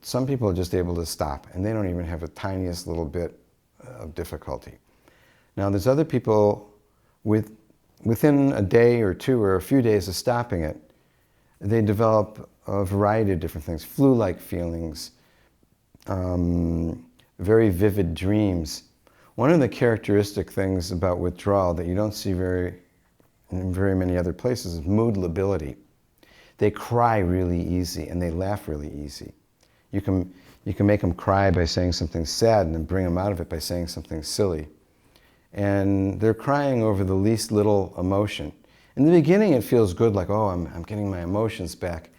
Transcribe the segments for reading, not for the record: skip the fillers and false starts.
some people are just able to stop, and they don't even have a tiniest little bit of difficulty. Now, there's other people within a day or two or a few days of stopping it, they develop a variety of different things, flu-like feelings, very vivid dreams. One of the characteristic things about withdrawal that you don't see in very many other places is mood lability. They cry really easy and they laugh really easy. You can make them cry by saying something sad and then bring them out of it by saying something silly. And they're crying over the least little emotion. In the beginning it feels good, like, oh, I'm getting my emotions back.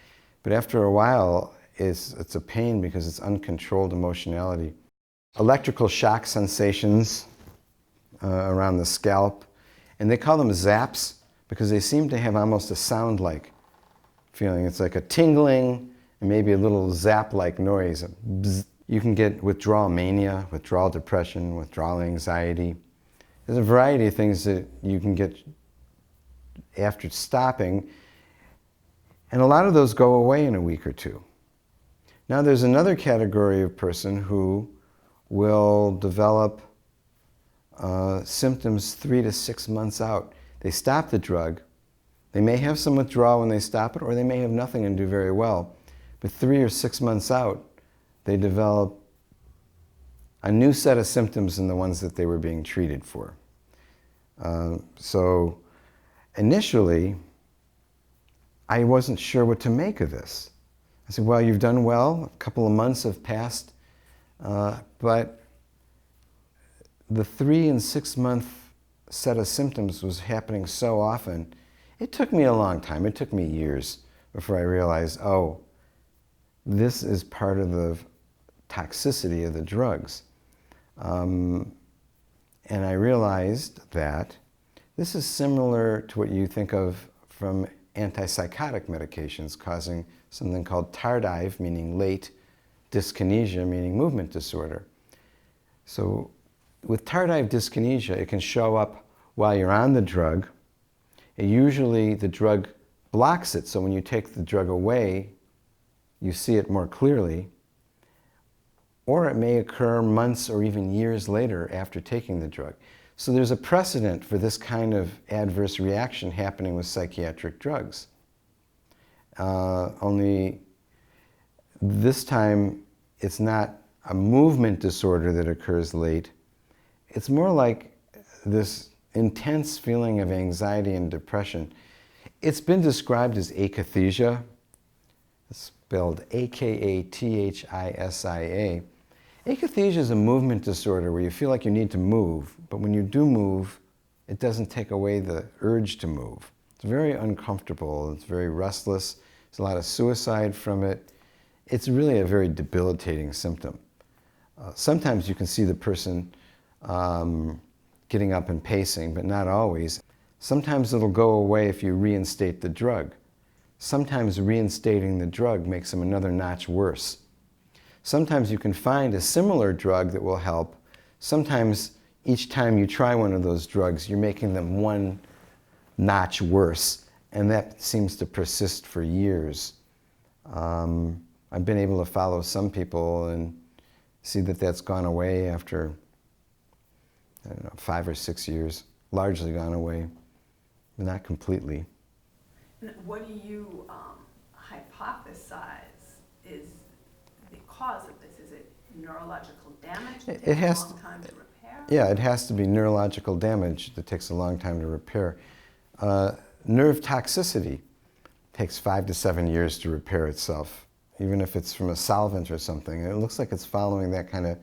But after a while it's a pain because it's uncontrolled emotionality. Electrical shock sensations around the scalp. And they call them zaps because they seem to have almost a sound-like feeling. It's like a tingling and maybe a little zap-like noise. You can get withdrawal mania, withdrawal depression, withdrawal anxiety. There's a variety of things that you can get after stopping, and a lot of those go away in a week or two. Now there's another category of person who will develop symptoms 3 to 6 months out. They stop the drug. They may have some withdrawal when they stop it, or they may have nothing and do very well. But 3 or 6 months out, they develop a new set of symptoms than the ones that they were being treated for. So initially, I wasn't sure what to make of this. I said, well, you've done well, a couple of months have passed, but the 3 and 6 month set of symptoms was happening so often. It took me a long time, it took me years before I realized, oh, this is part of the toxicity of the drugs. And I realized that this is similar to what you think of from antipsychotic medications causing something called tardive, meaning late, dyskinesia, meaning movement disorder. So with tardive dyskinesia, it can show up while you're on the drug. Usually the drug blocks it, so when you take the drug away, you see it more clearly. Or it may occur months or even years later after taking the drug. So there's a precedent for this kind of adverse reaction happening with psychiatric drugs. Only this time it's not a movement disorder that occurs late. It's more like this intense feeling of anxiety and depression. It's been described as akathisia. It's spelled A-K-A-T-H-I-S-I-A. Akathisia is a movement disorder where you feel like you need to move, but when you do move, it doesn't take away the urge to move. It's very uncomfortable, it's very restless, there's a lot of suicide from it. It's really a very debilitating symptom. Sometimes you can see the person getting up and pacing, but not always. Sometimes it'll go away if you reinstate the drug. Sometimes reinstating the drug makes them another notch worse. Sometimes you can find a similar drug that will help. Sometimes each time you try one of those drugs, you're making them one notch worse, and that seems to persist for years. I've been able to follow some people and see that that's gone away after, I don't know, 5 or 6 years, largely gone away, but not completely. What do you hypothesize is the cause of this? Is it neurological damage that takes a long time to repair? Yeah, it has to be neurological damage that takes a long time to repair. Nerve toxicity takes 5 to 7 years to repair itself, even if it's from a solvent or something. It looks like it's following that kind of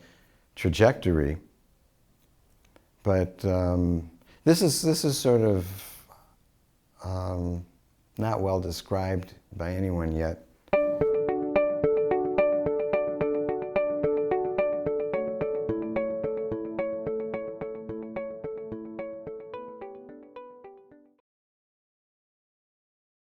trajectory. But this is sort of not well described by anyone yet.